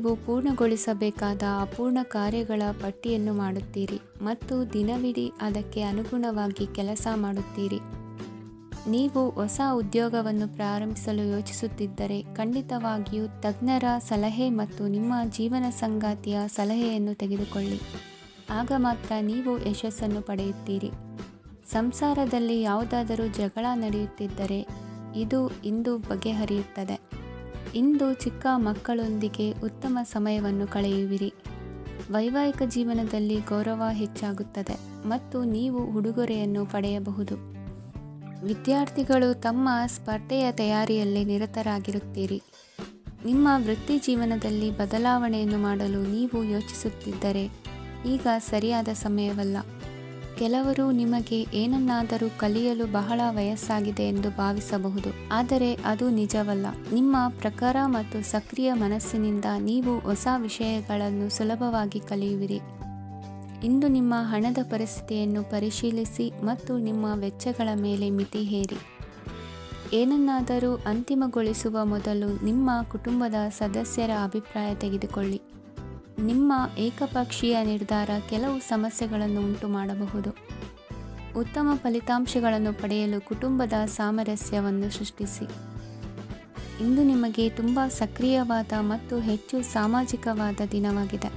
ನೀವು ಪೂರ್ಣಗೊಳಿಸಬೇಕಾದ ಅಪೂರ್ಣ ಕಾರ್ಯಗಳ ಪಟ್ಟಿಯನ್ನು ಮಾಡುತ್ತೀರಿ ಮತ್ತು ದಿನವಿಡೀ ಅದಕ್ಕೆ ಅನುಗುಣವಾಗಿ ಕೆಲಸ ಮಾಡುತ್ತೀರಿ. ನೀವು ಹೊಸ ಉದ್ಯೋಗವನ್ನು ಪ್ರಾರಂಭಿಸಲು ಯೋಚಿಸುತ್ತಿದ್ದರೆ ಖಂಡಿತವಾಗಿಯೂ ತಜ್ಞರ ಸಲಹೆ ಮತ್ತು ನಿಮ್ಮ ಜೀವನ ಸಂಗಾತಿಯ ಸಲಹೆಯನ್ನು ತೆಗೆದುಕೊಳ್ಳಿ. ಆಗ ಮಾತ್ರ ನೀವು ಯಶಸ್ಸನ್ನು ಪಡೆಯುತ್ತೀರಿ. ಸಂಸಾರದಲ್ಲಿ ಯಾವುದಾದರೂ ಜಗಳ ನಡೆಯುತ್ತಿದ್ದರೆ ಇದು ಇಂದು ಬಗೆಹರಿಯುತ್ತದೆ. ಇಂದು ಚಿಕ್ಕ ಮಕ್ಕಳೊಂದಿಗೆ ಉತ್ತಮ ಸಮಯವನ್ನು ಕಳೆಯುವಿರಿ. ವೈವಾಹಿಕ ಜೀವನದಲ್ಲಿ ಗೌರವ ಹೆಚ್ಚಾಗುತ್ತದೆ ಮತ್ತು ನೀವು ಉಡುಗೊರೆಯನ್ನು ಪಡೆಯಬಹುದು. ವಿದ್ಯಾರ್ಥಿಗಳು ತಮ್ಮ ಸ್ಪರ್ಧೆಯ ತಯಾರಿಯಲ್ಲಿ ನಿರತರಾಗಿರುತ್ತೀರಿ. ನಿಮ್ಮ ವೃತ್ತಿ ಜೀವನದಲ್ಲಿ ಬದಲಾವಣೆಯನ್ನು ಮಾಡಲು ನೀವು ಯೋಚಿಸುತ್ತಿದ್ದರೆ ಈಗ ಸರಿಯಾದ ಸಮಯವಲ್ಲ. ಕೆಲವರು ನಿಮಗೆ ಏನನ್ನಾದರೂ ಕಲಿಯಲು ಬಹಳ ವಯಸ್ಸಾಗಿದೆ ಎಂದು ಭಾವಿಸಬಹುದು, ಆದರೆ ಅದು ನಿಜವಲ್ಲ. ನಿಮ್ಮ ಪ್ರಖರ ಮತ್ತು ಸಕ್ರಿಯ ಮನಸ್ಸಿನಿಂದ ನೀವು ಹೊಸ ವಿಷಯಗಳನ್ನು ಸುಲಭವಾಗಿ ಕಲಿಯುವಿರಿ. ಇಂದು ನಿಮ್ಮ ಹಣದ ಪರಿಸ್ಥಿತಿಯನ್ನು ಪರಿಶೀಲಿಸಿ ಮತ್ತು ನಿಮ್ಮ ವೆಚ್ಚಗಳ ಮೇಲೆ ಮಿತಿ ಹೇರಿ. ಏನನ್ನಾದರೂ ಅಂತಿಮಗೊಳಿಸುವ ಮೊದಲು ನಿಮ್ಮ ಕುಟುಂಬದ ಸದಸ್ಯರ ಅಭಿಪ್ರಾಯ ತೆಗೆದುಕೊಳ್ಳಿ. ನಿಮ್ಮ ಏಕಪಕ್ಷೀಯ ನಿರ್ಧಾರ ಕೆಲವು ಸಮಸ್ಯೆಗಳನ್ನು ಉಂಟು ಮಾಡಬಹುದು. ಉತ್ತಮ ಫಲಿತಾಂಶಗಳನ್ನು ಪಡೆಯಲು ಕುಟುಂಬದ ಸಾಮರಸ್ಯವನ್ನು ಸೃಷ್ಟಿಸಿ. ಇಂದು ನಿಮಗೆ ತುಂಬ ಸಕ್ರಿಯವಾದ ಮತ್ತು ಹೆಚ್ಚು ಸಾಮಾಜಿಕವಾದ ದಿನವಾಗಿದೆ.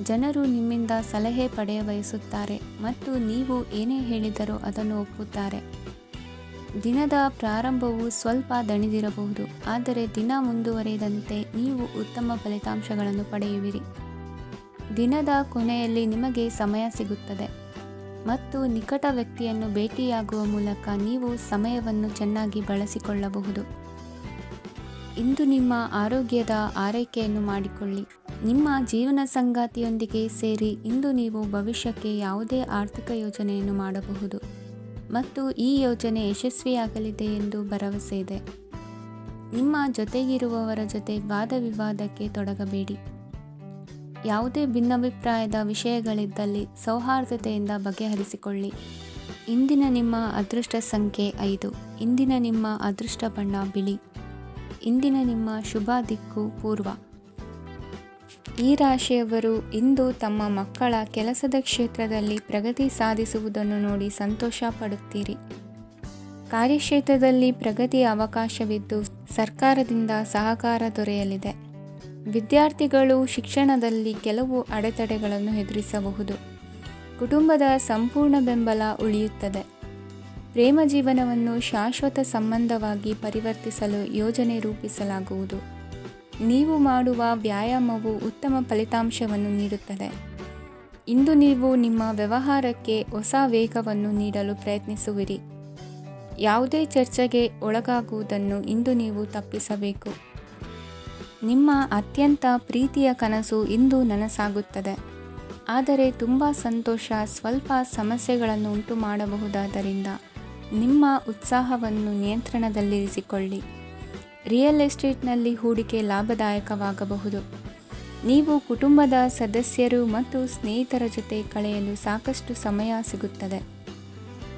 ಜನರು ನಿಮ್ಮಿಂದ ಸಲಹೆ ಪಡೆಯ ಬಯಸುತ್ತಾರೆ ಮತ್ತು ನೀವು ಏನೇ ಹೇಳಿದರೂ ಅದನ್ನು ಒಪ್ಪುತ್ತಾರೆ. ದಿನದ ಪ್ರಾರಂಭವು ಸ್ವಲ್ಪ ದಣಿದಿರಬಹುದು, ಆದರೆ ದಿನ ಮುಂದುವರಿದಂತೆ ನೀವು ಉತ್ತಮ ಫಲಿತಾಂಶಗಳನ್ನು ಪಡೆಯುವಿರಿ. ದಿನದ ಕೊನೆಯಲ್ಲಿ ನಿಮಗೆ ಸಮಯ ಸಿಗುತ್ತದೆ ಮತ್ತು ನಿಕಟ ವ್ಯಕ್ತಿಯನ್ನು ಭೇಟಿಯಾಗುವ ಮೂಲಕ ನೀವು ಸಮಯವನ್ನು ಚೆನ್ನಾಗಿ ಬಳಸಿಕೊಳ್ಳಬಹುದು. ಇಂದು ನಿಮ್ಮ ಆರೋಗ್ಯದ ಆರೈಕೆಯನ್ನು ಮಾಡಿಕೊಳ್ಳಿ. ನಿಮ್ಮ ಜೀವನ ಸಂಗಾತಿಯೊಂದಿಗೆ ಸೇರಿ ಇಂದು ನೀವು ಭವಿಷ್ಯಕ್ಕೆ ಯಾವುದೇ ಆರ್ಥಿಕ ಯೋಜನೆಯನ್ನು ಮಾಡಬಹುದು ಮತ್ತು ಈ ಯೋಜನೆ ಯಶಸ್ವಿಯಾಗಲಿದೆ ಎಂದು ಭರವಸೆ ಇದೆ. ನಿಮ್ಮ ಜೊತೆಗಿರುವವರ ಜೊತೆ ವಾದವಿವಾದಕ್ಕೆ ತೊಡಗಬೇಡಿ. ಯಾವುದೇ ಭಿನ್ನಾಭಿಪ್ರಾಯದ ವಿಷಯಗಳಿದ್ದಲ್ಲಿ ಸೌಹಾರ್ದತೆಯಿಂದ ಬಗೆಹರಿಸಿಕೊಳ್ಳಿ. ಇಂದಿನ ನಿಮ್ಮ ಅದೃಷ್ಟ ಸಂಖ್ಯೆ 5. ಇಂದಿನ ನಿಮ್ಮ ಅದೃಷ್ಟ ಬಣ್ಣ ಬಿಳಿ. ಇಂದಿನ ನಿಮ್ಮ ಶುಭ ದಿಕ್ಕು ಪೂರ್ವ. ಈ ರಾಶಿಯವರು ಇಂದು ತಮ್ಮ ಮಕ್ಕಳ ಕೆಲಸದ ಕ್ಷೇತ್ರದಲ್ಲಿ ಪ್ರಗತಿ ಸಾಧಿಸುವುದನ್ನು ನೋಡಿ ಸಂತೋಷ ಪಡುತ್ತೀರಿ. ಕಾರ್ಯಕ್ಷೇತ್ರದಲ್ಲಿ ಪ್ರಗತಿಯ ಅವಕಾಶವಿದ್ದು ಸರ್ಕಾರದಿಂದ ಸಹಕಾರ ದೊರೆಯಲಿದೆ. ವಿದ್ಯಾರ್ಥಿಗಳು ಶಿಕ್ಷಣದಲ್ಲಿ ಕೆಲವು ಅಡೆತಡೆಗಳನ್ನು ಎದುರಿಸಬಹುದು. ಕುಟುಂಬದ ಸಂಪೂರ್ಣ ಬೆಂಬಲ ಉಳಿಯುತ್ತದೆ. ಪ್ರೇಮ ಜೀವನವನ್ನು ಶಾಶ್ವತ ಸಂಬಂಧವಾಗಿ ಪರಿವರ್ತಿಸಲು ಯೋಜನೆ ರೂಪಿಸಲಾಗುವುದು. ನೀವು ಮಾಡುವ ವ್ಯಾಯಾಮವು ಉತ್ತಮ ಫಲಿತಾಂಶವನ್ನು ನೀಡುತ್ತದೆ. ಇಂದು ನೀವು ನಿಮ್ಮ ವ್ಯವಹಾರಕ್ಕೆ ಹೊಸ ವೇಗವನ್ನು ನೀಡಲು ಪ್ರಯತ್ನಿಸುವಿರಿ. ಯಾವುದೇ ಚರ್ಚೆಗೆ ಒಳಗಾಗುವುದನ್ನು ಇಂದು ನೀವು ತಪ್ಪಿಸಬೇಕು. ನಿಮ್ಮ ಅತ್ಯಂತ ಪ್ರೀತಿಯ ಕನಸು ಇಂದು ನನಸಾಗುತ್ತದೆ, ಆದರೆ ತುಂಬ ಸಂತೋಷ ಸ್ವಲ್ಪ ಸಮಸ್ಯೆಗಳನ್ನು ಉಂಟು ಮಾಡಬಹುದಾದ್ದರಿಂದ ನಿಮ್ಮ ಉತ್ಸಾಹವನ್ನು ನಿಯಂತ್ರಣದಲ್ಲಿರಿಸಿಕೊಳ್ಳಿ. ರಿಯಲ್ ಎಸ್ಟೇಟ್ನಲ್ಲಿ ಹೂಡಿಕೆ ಲಾಭದಾಯಕವಾಗಬಹುದು. ನೀವು ಕುಟುಂಬದ ಸದಸ್ಯರು ಮತ್ತು ಸ್ನೇಹಿತರ ಜೊತೆ ಕಳೆಯಲು ಸಾಕಷ್ಟು ಸಮಯ ಸಿಗುತ್ತದೆ.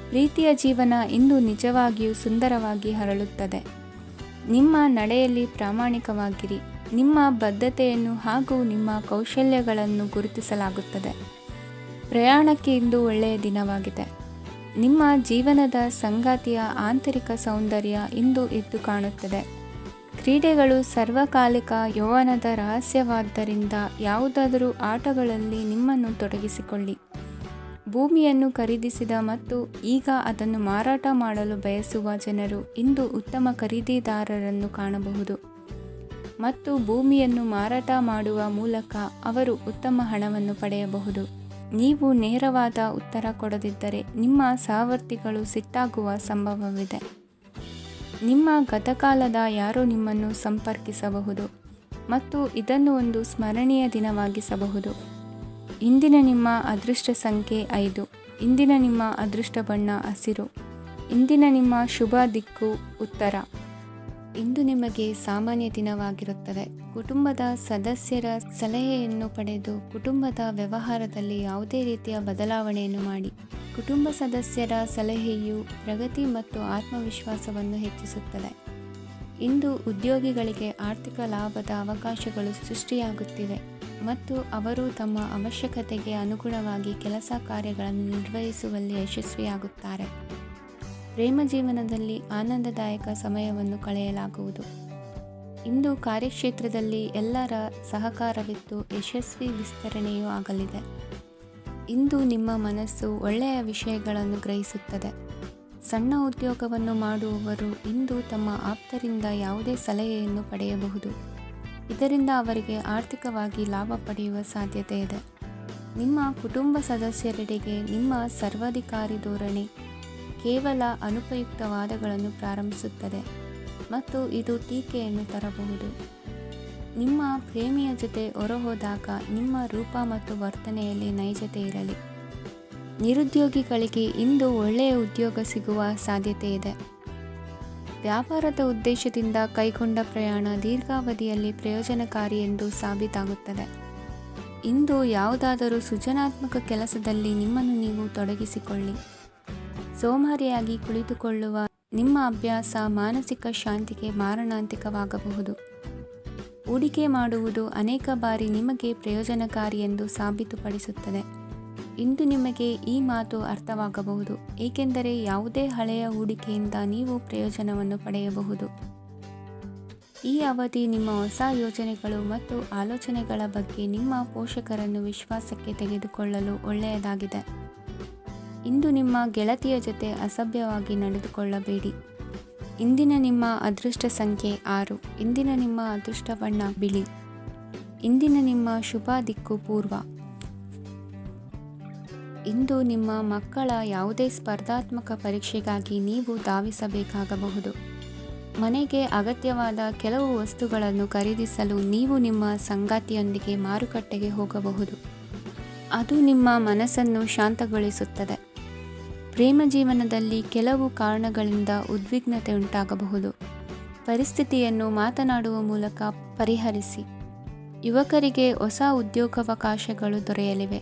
ಪ್ರೀತಿಯ ಜೀವನ ಇಂದು ನಿಜವಾಗಿಯೂ ಸುಂದರವಾಗಿ ಹರಳುತ್ತದೆ. ನಿಮ್ಮ ನಡೆಯಲ್ಲಿ ಪ್ರಾಮಾಣಿಕವಾಗಿರಿ. ನಿಮ್ಮ ಬದ್ಧತೆಯನ್ನು ಹಾಗೂ ನಿಮ್ಮ ಕೌಶಲ್ಯಗಳನ್ನು ಗುರುತಿಸಲಾಗುತ್ತದೆ. ಪ್ರಯಾಣಕ್ಕೆ ಇಂದು ಒಳ್ಳೆಯ ದಿನವಾಗಿದೆ. ನಿಮ್ಮ ಜೀವನದ ಸಂಗಾತಿಯ ಆಂತರಿಕ ಸೌಂದರ್ಯ ಇಂದು ಎದ್ದು ಕಾಣುತ್ತದೆ. ಕ್ರೀಡೆಗಳು ಸರ್ವಕಾಲಿಕ ಯೌವನದ ರಹಸ್ಯವಾದ್ದರಿಂದ ಯಾವುದಾದರೂ ಆಟಗಳಲ್ಲಿ ನಿಮ್ಮನ್ನು ತೊಡಗಿಸಿಕೊಳ್ಳಿ. ಭೂಮಿಯನ್ನು ಖರೀದಿಸಿದ ಮತ್ತು ಈಗ ಅದನ್ನು ಮಾರಾಟ ಮಾಡಲು ಬಯಸುವ ಜನರು ಇಂದು ಉತ್ತಮ ಖರೀದಿದಾರರನ್ನು ಕಾಣಬಹುದು ಮತ್ತು ಭೂಮಿಯನ್ನು ಮಾರಾಟ ಮಾಡುವ ಮೂಲಕ ಅವರು ಉತ್ತಮ ಹಣವನ್ನು ಪಡೆಯಬಹುದು. ನೀವು ನೇರವಾದ ಉತ್ತರ ಕೊಡದಿದ್ದರೆ ನಿಮ್ಮ ಸಹವರ್ತಿಗಳು ಸಿಟ್ಟಾಗುವ ಸಂಭವವಿದೆ. ನಿಮ್ಮ ಗತಕಾಲದ ಯಾರೋ ನಿಮ್ಮನ್ನು ಸಂಪರ್ಕಿಸಬಹುದು ಮತ್ತು ಇದನ್ನು ಒಂದು ಸ್ಮರಣೀಯ ದಿನವಾಗಿಸಬಹುದು. ಇಂದಿನ ನಿಮ್ಮ ಅದೃಷ್ಟ ಸಂಖ್ಯೆ 5. ಇಂದಿನ ನಿಮ್ಮ ಅದೃಷ್ಟ ಬಣ್ಣ ಹಸಿರು. ಇಂದಿನ ನಿಮ್ಮ ಶುಭ ದಿಕ್ಕು ಉತ್ತರ. ಇಂದು ನಿಮಗೆ ಸಾಮಾನ್ಯ ದಿನವಾಗಿರುತ್ತದೆ. ಕುಟುಂಬದ ಸದಸ್ಯರ ಸಲಹೆಯನ್ನು ಪಡೆದು ಕುಟುಂಬದ ವ್ಯವಹಾರದಲ್ಲಿ ಯಾವುದೇ ರೀತಿಯ ಬದಲಾವಣೆಯನ್ನು ಮಾಡಿ. ಕುಟುಂಬ ಸದಸ್ಯರ ಸಲಹೆಯು ಪ್ರಗತಿ ಮತ್ತು ಆತ್ಮವಿಶ್ವಾಸವನ್ನು ಹೆಚ್ಚಿಸುತ್ತದೆ. ಇಂದು ಉದ್ಯೋಗಿಗಳಿಗೆ ಆರ್ಥಿಕ ಲಾಭದ ಅವಕಾಶಗಳು ಸೃಷ್ಟಿಯಾಗುತ್ತಿವೆ ಮತ್ತು ಅವರು ತಮ್ಮ ಅವಶ್ಯಕತೆಗೆ ಅನುಗುಣವಾಗಿ ಕೆಲಸ ಕಾರ್ಯಗಳನ್ನು ನಿರ್ವಹಿಸುವಲ್ಲಿ ಯಶಸ್ವಿಯಾಗುತ್ತಾರೆ. ಪ್ರೇಮ ಜೀವನದಲ್ಲಿ ಆನಂದದಾಯಕ ಸಮಯವನ್ನು ಕಳೆಯಲಾಗುವುದು. ಇಂದು ಕಾರ್ಯಕ್ಷೇತ್ರದಲ್ಲಿ ಎಲ್ಲರ ಸಹಕಾರವಿದ್ದು ಯಶಸ್ವಿ ವಿಸ್ತರಣೆಯೂ ಆಗಲಿದೆ. ಇಂದು ನಿಮ್ಮ ಮನಸ್ಸು ಒಳ್ಳೆಯ ವಿಷಯಗಳನ್ನು ಗ್ರಹಿಸುತ್ತದೆ. ಸಣ್ಣ ಉದ್ಯೋಗವನ್ನು ಮಾಡುವವರು ಇಂದು ತಮ್ಮ ಆಪ್ತರಿಂದ ಯಾವುದೇ ಸಲಹೆಯನ್ನು ಪಡೆಯಬಹುದು. ಇದರಿಂದ ಅವರಿಗೆ ಆರ್ಥಿಕವಾಗಿ ಲಾಭ ಪಡೆಯುವ ಸಾಧ್ಯತೆ ಇದೆ. ನಿಮ್ಮ ಕುಟುಂಬ ಸದಸ್ಯರೆಡೆಗೆ ನಿಮ್ಮ ಸರ್ವಾಧಿಕಾರಿ ಧೋರಣೆ ಕೇವಲ ಅನುಪಯುಕ್ತ ವಾದಗಳನ್ನು ಪ್ರಾರಂಭಿಸುತ್ತದೆ ಮತ್ತು ಇದು ಟೀಕೆಯನ್ನು ತರಬಹುದು. ನಿಮ್ಮ ಪ್ರೇಮಿಯ ಜೊತೆ ಹೊರಹೋದಾಗ ನಿಮ್ಮ ರೂಪ ಮತ್ತು ವರ್ತನೆಯಲ್ಲಿ ನೈಜತೆ ಇರಲಿ. ನಿರುದ್ಯೋಗಿಗಳಿಗೆ ಇಂದು ಒಳ್ಳೆಯ ಉದ್ಯೋಗ ಸಿಗುವ ಸಾಧ್ಯತೆ ಇದೆ. ವ್ಯಾಪಾರದ ಉದ್ದೇಶದಿಂದ ಕೈಗೊಂಡ ಪ್ರಯಾಣ ದೀರ್ಘಾವಧಿಯಲ್ಲಿ ಪ್ರಯೋಜನಕಾರಿ ಎಂದು ಸಾಬೀತಾಗುತ್ತದೆ. ಇಂದು ಯಾವುದಾದರೂ ಸೃಜನಾತ್ಮಕ ಕೆಲಸದಲ್ಲಿ ನಿಮ್ಮನ್ನು ನೀವು ತೊಡಗಿಸಿಕೊಳ್ಳಿ. ಸೋಮಾರಿಯಾಗಿ ಕುಳಿತುಕೊಳ್ಳುವ ನಿಮ್ಮ ಅಭ್ಯಾಸ ಮಾನಸಿಕ ಶಾಂತಿಗೆ ಮಾರಣಾಂತಿಕವಾಗಬಹುದು. ಹೂಡಿಕೆ ಮಾಡುವುದು ಅನೇಕ ಬಾರಿ ನಿಮಗೆ ಪ್ರಯೋಜನಕಾರಿ ಎಂದು ಸಾಬೀತುಪಡಿಸುತ್ತದೆ. ಇಂದು ನಿಮಗೆ ಈ ಮಾತು ಅರ್ಥವಾಗಬಹುದು, ಏಕೆಂದರೆ ಯಾವುದೇ ಹಳೆಯ ಹೂಡಿಕೆಯಿಂದ ನೀವು ಪ್ರಯೋಜನವನ್ನು ಪಡೆಯಬಹುದು. ಈ ಅವಧಿ ನಿಮ್ಮ ಹೊಸ ಯೋಜನೆಗಳು ಮತ್ತು ಆಲೋಚನೆಗಳ ಬಗ್ಗೆ ನಿಮ್ಮ ಪೋಷಕರನ್ನು ವಿಶ್ವಾಸಕ್ಕೆ ತೆಗೆದುಕೊಳ್ಳಲು ಒಳ್ಳೆಯದಾಗಿದೆ. ಇಂದು ನಿಮ್ಮ ಗೆಳತಿಯ ಜೊತೆ ಅಸಭ್ಯವಾಗಿ ನಡೆದುಕೊಳ್ಳಬೇಡಿ. ಇಂದಿನ ನಿಮ್ಮ ಅದೃಷ್ಟ ಸಂಖ್ಯೆ 6. ಇಂದಿನ ನಿಮ್ಮ ಅದೃಷ್ಟ ಬಣ್ಣ ಬಿಳಿ. ಇಂದಿನ ನಿಮ್ಮ ಶುಭ ದಿಕ್ಕು ಪೂರ್ವ. ಇಂದು ನಿಮ್ಮ ಮಕ್ಕಳ ಯಾವುದೇ ಸ್ಪರ್ಧಾತ್ಮಕ ಪರೀಕ್ಷೆಗಾಗಿ ನೀವು ಧಾವಿಸಬೇಕಾಗಬಹುದು. ಮನೆಗೆ ಅಗತ್ಯವಾದ ಕೆಲವು ವಸ್ತುಗಳನ್ನು ಖರೀದಿಸಲು ನೀವು ನಿಮ್ಮ ಸಂಗಾತಿಯೊಂದಿಗೆ ಮಾರುಕಟ್ಟೆಗೆ ಹೋಗಬಹುದು. ಅದು ನಿಮ್ಮ ಮನಸ್ಸನ್ನು ಶಾಂತಗೊಳಿಸುತ್ತದೆ. ಪ್ರೇಮ ಜೀವನದಲ್ಲಿ ಕೆಲವು ಕಾರಣಗಳಿಂದ ಉದ್ವಿಗ್ನತೆ ಉಂಟಾಗಬಹುದು. ಪರಿಸ್ಥಿತಿಯನ್ನು ಮಾತನಾಡುವ ಮೂಲಕ ಪರಿಹರಿಸಿ. ಯುವಕರಿಗೆ ಹೊಸ ಉದ್ಯೋಗಾವಕಾಶಗಳು ದೊರೆಯಲಿವೆ.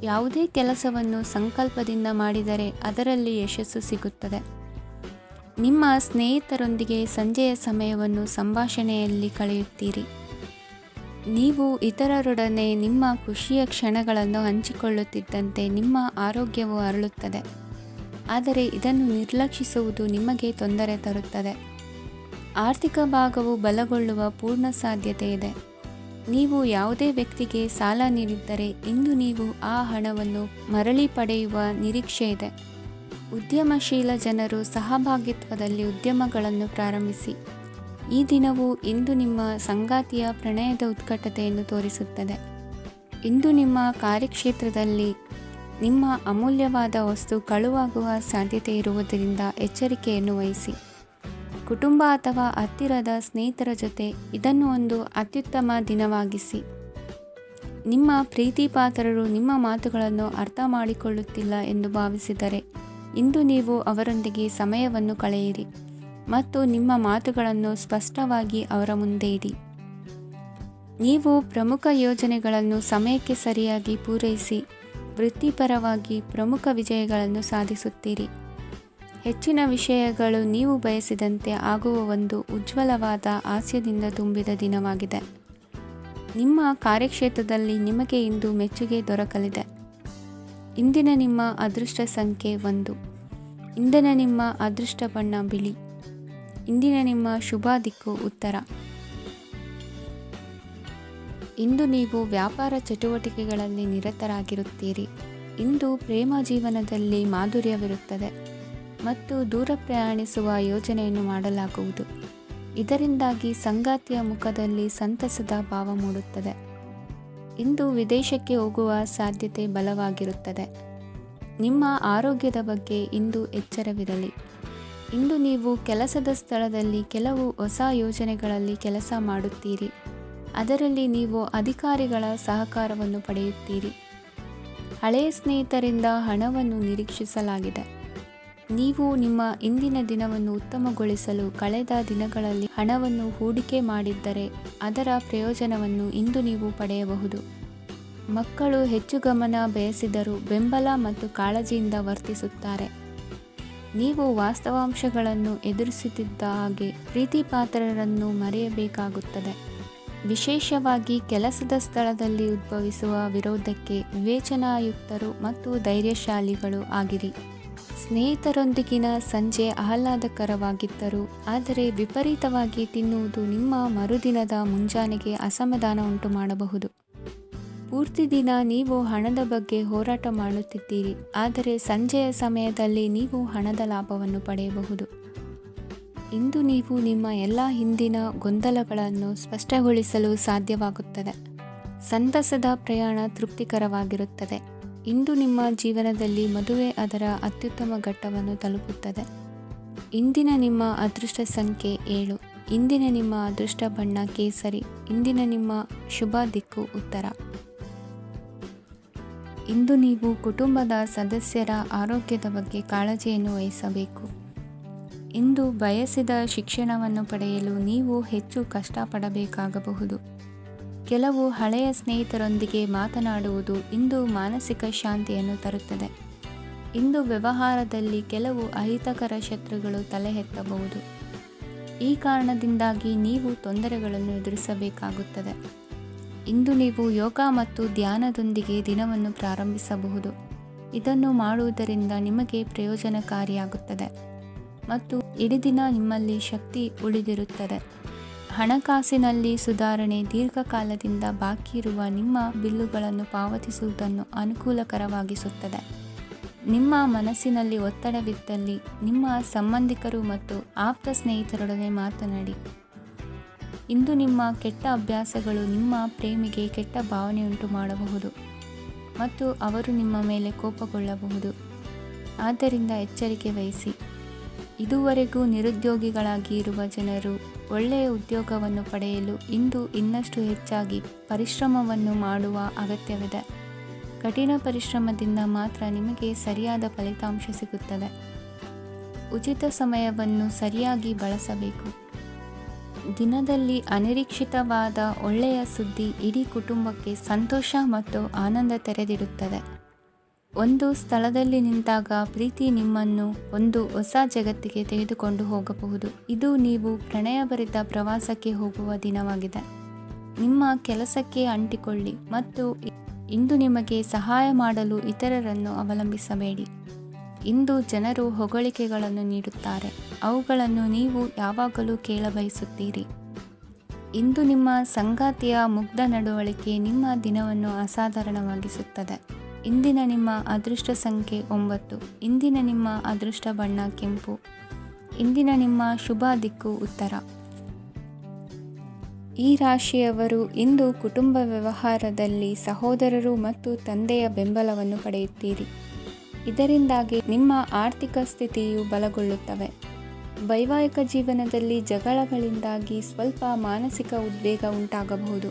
ಯಾವುದೇ ಕೆಲಸವನ್ನು ಸಂಕಲ್ಪದಿಂದ ಮಾಡಿದರೆ ಅದರಲ್ಲಿ ಯಶಸ್ಸು ಸಿಗುತ್ತದೆ. ನಿಮ್ಮ ಸ್ನೇಹಿತರೊಂದಿಗೆ ಸಂಜೆಯ ಸಮಯವನ್ನು ಸಂಭಾಷಣೆಯಲ್ಲಿ ಕಳೆಯುತ್ತೀರಿ. ನೀವು ಇತರರೊಡನೆ ನಿಮ್ಮ ಖುಷಿಯ ಕ್ಷಣಗಳನ್ನು ಹಂಚಿಕೊಳ್ಳುತ್ತಿದ್ದಂತೆ ನಿಮ್ಮ ಆರೋಗ್ಯವು ಅರಳುತ್ತದೆ. ಆದರೆ ಇದನ್ನು ನಿರ್ಲಕ್ಷಿಸುವುದು ನಿಮಗೆ ತೊಂದರೆ ತರುತ್ತದೆ. ಆರ್ಥಿಕ ಭಾಗವು ಬಲಗೊಳ್ಳುವ ಪೂರ್ಣ ಸಾಧ್ಯತೆ ಇದೆ. ನೀವು ಯಾವುದೇ ವ್ಯಕ್ತಿಗೆ ಸಾಲ ನೀಡಿದ್ದರೆ ಇಂದು ನೀವು ಆ ಹಣವನ್ನು ಮರಳಿ ಪಡೆಯುವ ನಿರೀಕ್ಷೆ ಇದೆ. ಉದ್ಯಮಶೀಲ ಜನರು ಸಹಭಾಗಿತ್ವದಲ್ಲಿ ಉದ್ಯಮಗಳನ್ನು ಪ್ರಾರಂಭಿಸಿ. ಈ ದಿನವು ಇಂದು ನಿಮ್ಮ ಸಂಗಾತಿಯ ಪ್ರಣಯದ ಉತ್ಕಟತೆಯನ್ನು ತೋರಿಸುತ್ತದೆ. ಇಂದು ನಿಮ್ಮ ಕಾರ್ಯಕ್ಷೇತ್ರದಲ್ಲಿ ನಿಮ್ಮ ಅಮೂಲ್ಯವಾದ ವಸ್ತು ಕಳುವಾಗುವ ಸಾಧ್ಯತೆ ಇರುವುದರಿಂದ ಎಚ್ಚರಿಕೆಯನ್ನು ವಹಿಸಿ. ಕುಟುಂಬ ಅಥವಾ ಹತ್ತಿರದ ಸ್ನೇಹಿತರ ಜೊತೆ ಇದನ್ನು ಒಂದು ಅತ್ಯುತ್ತಮ ದಿನವಾಗಿಸಿ. ನಿಮ್ಮ ಪ್ರೀತಿಪಾತ್ರರು ನಿಮ್ಮ ಮಾತುಗಳನ್ನು ಅರ್ಥ ಮಾಡಿಕೊಳ್ಳುತ್ತಿಲ್ಲ ಎಂದು ಭಾವಿಸಿದರೆ ಇಂದು ನೀವು ಅವರೊಂದಿಗೆ ಸಮಯವನ್ನು ಕಳೆಯಿರಿ ಮತ್ತು ನಿಮ್ಮ ಮಾತುಗಳನ್ನು ಸ್ಪಷ್ಟವಾಗಿ ಅವರ ಮುಂದೆ ಇಡಿ. ನೀವು ಪ್ರಮುಖ ಯೋಜನೆಗಳನ್ನು ಸಮಯಕ್ಕೆ ಸರಿಯಾಗಿ ಪೂರೈಸಿ ವೃತ್ತಿಪರವಾಗಿ ಪ್ರಮುಖ ವಿಜಯಗಳನ್ನು ಸಾಧಿಸುತ್ತೀರಿ. ಹೆಚ್ಚಿನ ವಿಷಯಗಳು ನೀವು ಬಯಸಿದಂತೆ ಆಗುವ ಒಂದು ಉಜ್ವಲವಾದ ಹಾಸ್ಯದಿಂದ ತುಂಬಿದ ದಿನವಾಗಿದೆ. ನಿಮ್ಮ ಕಾರ್ಯಕ್ಷೇತ್ರದಲ್ಲಿ ನಿಮಗೆ ಇಂದು ಮೆಚ್ಚುಗೆ ದೊರಕಲಿದೆ. ಇಂದಿನ ನಿಮ್ಮ ಅದೃಷ್ಟ ಸಂಖ್ಯೆ 1. ಇಂದಿನ ನಿಮ್ಮ ಅದೃಷ್ಟ ಬಣ್ಣ ಬಿಳಿ. ಇಂದಿನ ನಿಮ್ಮ ಶುಭ ದಿಕ್ಕು ಉತ್ತರ. ಇಂದು ನೀವು ವ್ಯಾಪಾರ ಚಟುವಟಿಕೆಗಳಲ್ಲಿ ನಿರತರಾಗಿರುತ್ತೀರಿ. ಇಂದು ಪ್ರೇಮ ಜೀವನದಲ್ಲಿ ಮಾಧುರ್ಯವಿರುತ್ತದೆ ಮತ್ತು ದೂರ ಪ್ರಯಾಣಿಸುವ ಯೋಜನೆಯನ್ನು ಮಾಡಲಾಗುವುದು. ಇದರಿಂದಾಗಿ ಸಂಗಾತಿಯ ಮುಖದಲ್ಲಿ ಸಂತಸದ ಭಾವ ಮೂಡುತ್ತದೆ. ಇಂದು ವಿದೇಶಕ್ಕೆ ಹೋಗುವ ಸಾಧ್ಯತೆ ಬಲವಾಗಿರುತ್ತದೆ. ನಿಮ್ಮ ಆರೋಗ್ಯದ ಬಗ್ಗೆ ಇಂದು ಎಚ್ಚರವಿರಲಿ. ಇಂದು ನೀವು ಕೆಲಸದ ಸ್ಥಳದಲ್ಲಿ ಕೆಲವು ಹೊಸ ಯೋಜನೆಗಳಲ್ಲಿ ಕೆಲಸ ಮಾಡುತ್ತೀರಿ. ಅದರಲ್ಲಿ ನೀವು ಅಧಿಕಾರಿಗಳ ಸಹಕಾರವನ್ನು ಪಡೆಯುತ್ತೀರಿ. ಹಳೆಯ ಸ್ನೇಹಿತರಿಂದ ಹಣವನ್ನು ನಿರೀಕ್ಷಿಸಲಾಗಿದೆ. ನೀವು ನಿಮ್ಮ ಇಂದಿನ ದಿನವನ್ನು ಉತ್ತಮಗೊಳಿಸಲು ಕಳೆದ ದಿನಗಳಲ್ಲಿ ಹಣವನ್ನು ಹೂಡಿಕೆ ಮಾಡಿದ್ದರೆ ಅದರ ಪ್ರಯೋಜನವನ್ನು ಇಂದು ನೀವು ಪಡೆಯಬಹುದು. ಮಕ್ಕಳು ಹೆಚ್ಚು ಗಮನ ಬಯಸಿದರೂ ಬೆಂಬಲ ಮತ್ತು ಕಾಳಜಿಯಿಂದ ವರ್ತಿಸುತ್ತಾರೆ. ನೀವು ವಾಸ್ತವಾಂಶಗಳನ್ನು ಎದುರಿಸುತ್ತಿದ್ದ ಹಾಗೆ ಪ್ರೀತಿಪಾತ್ರರನ್ನು ಮರೆಯಬೇಕಾಗುತ್ತದೆ. ವಿಶೇಷವಾಗಿ ಕೆಲಸದ ಸ್ಥಳದಲ್ಲಿ ಉದ್ಭವಿಸುವ ವಿರೋಧಕ್ಕೆ ವಿವೇಚನಾಯುಕ್ತರು ಮತ್ತು ಧೈರ್ಯಶಾಲಿಗಳು ಆಗಿರಿ. ಸ್ನೇಹಿತರೊಂದಿಗಿನ ಸಂಜೆ ಆಹ್ಲಾದಕರವಾಗಿದ್ದರೂ ಆದರೆ ವಿಪರೀತವಾಗಿ ತಿನ್ನುವುದು ನಿಮ್ಮ ಮರುದಿನದ ಮುಂಜಾನೆಗೆ ಅಸಮಾಧಾನ ಉಂಟು ಮಾಡಬಹುದು. ಪೂರ್ತಿ ದಿನ ನೀವು ಹಣದ ಬಗ್ಗೆ ಹೋರಾಟ ಮಾಡುತ್ತಿದ್ದೀರಿ, ಆದರೆ ಸಂಜೆಯ ಸಮಯದಲ್ಲಿ ನೀವು ಹಣದ ಲಾಭವನ್ನು ಪಡೆಯಬಹುದು. ಇಂದು ನೀವು ನಿಮ್ಮ ಎಲ್ಲ ಹಿಂದಿನ ಗೊಂದಲಗಳನ್ನು ಸ್ಪಷ್ಟಗೊಳಿಸಲು ಸಾಧ್ಯವಾಗುತ್ತದೆ. ಸಂತಸದ ಪ್ರಯಾಣ ತೃಪ್ತಿಕರವಾಗಿರುತ್ತದೆ. ಇಂದು ನಿಮ್ಮ ಜೀವನದಲ್ಲಿ ಮದುವೆ ಅದರ ಅತ್ಯುತ್ತಮ ಘಟ್ಟವನ್ನು ತಲುಪುತ್ತದೆ. ಇಂದಿನ ನಿಮ್ಮ ಅದೃಷ್ಟ ಸಂಖ್ಯೆ 7. ಇಂದಿನ ನಿಮ್ಮ ಅದೃಷ್ಟ ಬಣ್ಣ ಕೇಸರಿ. ಇಂದಿನ ನಿಮ್ಮ ಶುಭ ದಿಕ್ಕು ಉತ್ತರ. ಇಂದು ನೀವು ಕುಟುಂಬದ ಸದಸ್ಯರ ಆರೋಗ್ಯದ ಬಗ್ಗೆ ಕಾಳಜಿಯನ್ನು ವಹಿಸಬೇಕು. ಇಂದು ಬಯಸಿದ ಶಿಕ್ಷಣವನ್ನು ಪಡೆಯಲು ನೀವು ಹೆಚ್ಚು ಕಷ್ಟಪಡಬೇಕಾಗಬಹುದು. ಕೆಲವು ಹಳೆಯ ಸ್ನೇಹಿತರೊಂದಿಗೆ ಮಾತನಾಡುವುದು ಇಂದು ಮಾನಸಿಕ ಶಾಂತಿಯನ್ನು ತರುತ್ತದೆ. ಇಂದು ವ್ಯವಹಾರದಲ್ಲಿ ಕೆಲವು ಅಹಿತಕರ ಶತ್ರುಗಳು ತಲೆ ಎತ್ತಬಹುದು. ಈ ಕಾರಣದಿಂದಾಗಿ ನೀವು ತೊಂದರೆಗಳನ್ನು ಎದುರಿಸಬೇಕಾಗುತ್ತದೆ. ಇಂದು ನೀವು ಯೋಗ ಮತ್ತು ಧ್ಯಾನದೊಂದಿಗೆ ದಿನವನ್ನು ಪ್ರಾರಂಭಿಸಬಹುದು. ಇದನ್ನು ಮಾಡುವುದರಿಂದ ನಿಮಗೆ ಪ್ರಯೋಜನಕಾರಿಯಾಗುತ್ತದೆ ಮತ್ತು ಇಡೀ ದಿನ ನಿಮ್ಮಲ್ಲಿ ಶಕ್ತಿ ಉಳಿದಿರುತ್ತದೆ. ಹಣಕಾಸಿನಲ್ಲಿ ಸುಧಾರಣೆ ದೀರ್ಘಕಾಲದಿಂದ ಬಾಕಿ ಇರುವ ನಿಮ್ಮ ಬಿಲ್ಲುಗಳನ್ನು ಪಾವತಿಸುವುದನ್ನು ಅನುಕೂಲಕರವಾಗಿಸುತ್ತದೆ. ನಿಮ್ಮ ಮನಸ್ಸಿನಲ್ಲಿ ಒತ್ತಡವಿದ್ದಲ್ಲಿ ನಿಮ್ಮ ಸಂಬಂಧಿಕರು ಮತ್ತು ಆಪ್ತ ಸ್ನೇಹಿತರೊಡನೆ ಮಾತನಾಡಿ. ಇಂದು ನಿಮ್ಮ ಕೆಟ್ಟ ಅಭ್ಯಾಸಗಳು ನಿಮ್ಮ ಪ್ರೇಮಿಗೆ ಕೆಟ್ಟ ಭಾವನೆಯುಂಟು ಮಾಡಬಹುದು ಮತ್ತು ಅವರು ನಿಮ್ಮ ಮೇಲೆ ಕೋಪಗೊಳ್ಳಬಹುದು. ಆದ್ದರಿಂದ ಎಚ್ಚರಿಕೆ ವಹಿಸಿ. ಇದುವರೆಗೂ ನಿರುದ್ಯೋಗಿಗಳಾಗಿ ಇರುವ ಜನರು ಒಳ್ಳೆಯ ಉದ್ಯೋಗವನ್ನು ಪಡೆಯಲು ಇಂದು ಇನ್ನಷ್ಟು ಹೆಚ್ಚಾಗಿ ಪರಿಶ್ರಮವನ್ನು ಮಾಡುವ ಅಗತ್ಯವಿದೆ. ಕಠಿಣ ಪರಿಶ್ರಮದಿಂದ ಮಾತ್ರ ನಿಮಗೆ ಸರಿಯಾದ ಫಲಿತಾಂಶ ಸಿಗುತ್ತದೆ. ಉಚಿತ ಸಮಯವನ್ನು ಸರಿಯಾಗಿ ಬಳಸಬೇಕು. ದಿನದಲ್ಲಿ ಅನಿರೀಕ್ಷಿತವಾದ ಒಳ್ಳೆಯ ಸುದ್ದಿ ಇಡೀ ಕುಟುಂಬಕ್ಕೆ ಸಂತೋಷ ಮತ್ತು ಆನಂದ ತೆರೆದಿಡುತ್ತದೆ. ಒಂದು ಸ್ಥಳದಲ್ಲಿ ನಿಂತಾಗ ಪ್ರೀತಿ ನಿಮ್ಮನ್ನು ಒಂದು ಹೊಸ ಜಗತ್ತಿಗೆ ತೆಗೆದುಕೊಂಡು ಹೋಗಬಹುದು. ಇದು ನೀವು ಪ್ರಣಯಭರಿತ ಪ್ರವಾಸಕ್ಕೆ ಹೋಗುವ ದಿನವಾಗಿದೆ. ನಿಮ್ಮ ಕೆಲಸಕ್ಕೆ ಅಂಟಿಕೊಳ್ಳಿ ಮತ್ತು ಇಂದು ನಿಮಗೆ ಸಹಾಯ ಮಾಡಲು ಇತರರನ್ನು ಅವಲಂಬಿಸಬೇಡಿ. ಇಂದು ಜನರು ಹೊಗಳಿಕೆಗಳನ್ನು ನೀಡುತ್ತಾರೆ, ಅವುಗಳನ್ನು ನೀವು ಯಾವಾಗಲೂ ಕೇಳಬಯಸುತ್ತೀರಿ. ಇಂದು ನಿಮ್ಮ ಸಂಗಾತಿಯ ಮುಗ್ಧ ನಡವಳಿಕೆ ನಿಮ್ಮ ದಿನವನ್ನು ಅಸಾಧಾರಣವಾಗಿಸುತ್ತದೆ. ಇಂದಿನ ನಿಮ್ಮ ಅದೃಷ್ಟ ಸಂಖ್ಯೆ 9. ಇಂದಿನ ನಿಮ್ಮ ಅದೃಷ್ಟ ಬಣ್ಣ ಕೆಂಪು. ಇಂದಿನ ನಿಮ್ಮ ಶುಭ ದಿಕ್ಕು ಉತ್ತರ. ಈ ರಾಶಿಯವರು ಇಂದು ಕುಟುಂಬ ವ್ಯವಹಾರದಲ್ಲಿ ಸಹೋದರರು ಮತ್ತು ತಂದೆಯ ಬೆಂಬಲವನ್ನು ಪಡೆಯುತ್ತೀರಿ. ಇದರಿಂದಾಗಿ ನಿಮ್ಮ ಆರ್ಥಿಕ ಸ್ಥಿತಿಯು ಬಲಗೊಳ್ಳುತ್ತವೆ. ವೈವಾಹಿಕ ಜೀವನದಲ್ಲಿ ಜಗಳಗಳಿಂದಾಗಿ ಸ್ವಲ್ಪ ಮಾನಸಿಕ ಉದ್ವೇಗ ಉಂಟಾಗಬಹುದು.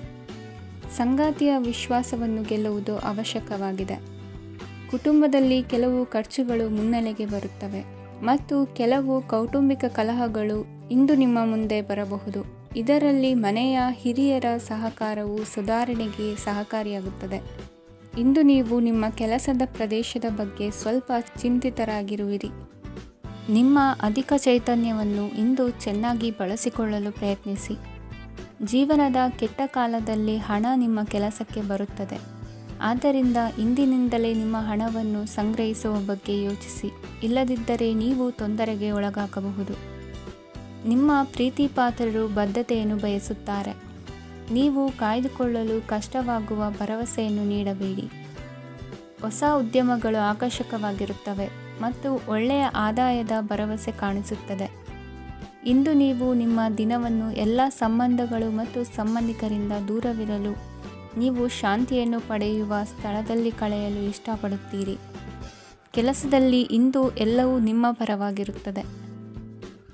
ಸಂಗಾತಿಯ ವಿಶ್ವಾಸವನ್ನು ಗೆಲ್ಲುವುದು ಅವಶ್ಯಕವಾಗಿದೆ. ಕುಟುಂಬದಲ್ಲಿ ಕೆಲವು ಖರ್ಚುಗಳು ಮುನ್ನೆಲೆಗೆ ಬರುತ್ತವೆ ಮತ್ತು ಕೆಲವು ಕೌಟುಂಬಿಕ ಕಲಹಗಳು ಇಂದು ನಿಮ್ಮ ಮುಂದೆ ಬರಬಹುದು. ಇದರಲ್ಲಿ ಮನೆಯ ಹಿರಿಯರ ಸಹಕಾರವು ಸುಧಾರಣೆಗೆ ಸಹಕಾರಿಯಾಗುತ್ತದೆ. ಇಂದು ನೀವು ನಿಮ್ಮ ಕೆಲಸದ ಪ್ರದೇಶದ ಬಗ್ಗೆ ಸ್ವಲ್ಪ ಚಿಂತಿತರಾಗಿರುವಿರಿ. ನಿಮ್ಮ ಅಧಿಕ ಚೈತನ್ಯವನ್ನು ಇಂದು ಚೆನ್ನಾಗಿ ಬಳಸಿಕೊಳ್ಳಲು ಪ್ರಯತ್ನಿಸಿ. ಜೀವನದ ಕೆಟ್ಟ ಕಾಲದಲ್ಲಿ ಹಣ ನಿಮ್ಮ ಕೆಲಸಕ್ಕೆ ಬರುತ್ತದೆ. ಆದ್ದರಿಂದ ಇಂದಿನಿಂದಲೇ ನಿಮ್ಮ ಹಣವನ್ನು ಸಂಗ್ರಹಿಸುವ ಬಗ್ಗೆ ಯೋಚಿಸಿ. ಇಲ್ಲದಿದ್ದರೆ ನೀವು ತೊಂದರೆಗೆ ಒಳಗಾಗಬಹುದು. ನಿಮ್ಮ ಪ್ರೀತಿಪಾತ್ರರು ಬದ್ಧತೆಯನ್ನು ಬಯಸುತ್ತಾರೆ. ನೀವು ಕಾಯ್ದುಕೊಳ್ಳಲು ಕಷ್ಟವಾಗುವ ಭರವಸೆಯನ್ನು ನೀಡಬೇಡಿ. ಹೊಸ ಉದ್ಯಮಗಳು ಆಕರ್ಷಕವಾಗಿರುತ್ತವೆ ಮತ್ತು ಒಳ್ಳೆಯ ಆದಾಯದ ಭರವಸೆ ಕಾಣಿಸುತ್ತದೆ. ಇಂದು ನೀವು ನಿಮ್ಮ ದಿನವನ್ನು ಎಲ್ಲ ಸಂಬಂಧಗಳು ಮತ್ತು ಸಂಬಂಧಿಕರಿಂದ ದೂರವಿರಲು ನೀವು ಶಾಂತಿಯನ್ನು ಪಡೆಯುವ ಸ್ಥಳದಲ್ಲಿ ಕಳೆಯಲು ಇಷ್ಟಪಡುತ್ತೀರಿ. ಕೆಲಸದಲ್ಲಿ ಇಂದು ಎಲ್ಲವೂ ನಿಮ್ಮ ಪರವಾಗಿರುತ್ತದೆ.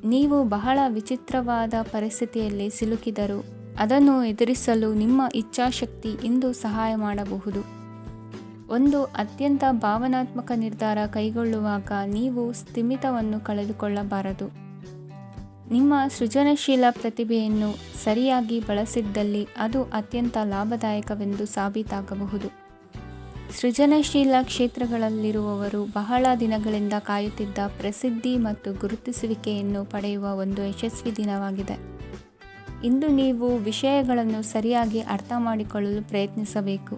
ನೀವು ಬಹಳ ವಿಚಿತ್ರವಾದ ಪರಿಸ್ಥಿತಿಯಲ್ಲಿ ಸಿಲುಕಿದರೂ ಅದನ್ನು ಎದುರಿಸಲು ನಿಮ್ಮ ಇಚ್ಛಾಶಕ್ತಿ ಇಂದು ಸಹಾಯ ಮಾಡಬಹುದು. ಒಂದು ಅತ್ಯಂತ ಭಾವನಾತ್ಮಕ ನಿರ್ಧಾರ ಕೈಗೊಳ್ಳುವಾಗ ನೀವು ಸ್ಥಿಮಿತವನ್ನು ಕಳೆದುಕೊಳ್ಳಬಾರದು. ನಿಮ್ಮ ಸೃಜನಶೀಲ ಪ್ರತಿಭೆಯನ್ನು ಸರಿಯಾಗಿ ಬಳಸಿದ್ದಲ್ಲಿ ಅದು ಅತ್ಯಂತ ಲಾಭದಾಯಕವೆಂದು ಸಾಬೀತಾಗಬಹುದು. ಸೃಜನಶೀಲ ಕ್ಷೇತ್ರಗಳಲ್ಲಿರುವವರು ಬಹಳ ದಿನಗಳಿಂದ ಕಾಯುತ್ತಿದ್ದ ಪ್ರಸಿದ್ಧಿ ಮತ್ತು ಗುರುತಿಸುವಿಕೆಯನ್ನು ಪಡೆಯುವ ಒಂದು ಯಶಸ್ವಿ ದಿನವಾಗಿದೆ. ಇಂದು ನೀವು ವಿಷಯಗಳನ್ನು ಸರಿಯಾಗಿ ಅರ್ಥ ಮಾಡಿಕೊಳ್ಳಲು ಪ್ರಯತ್ನಿಸಬೇಕು.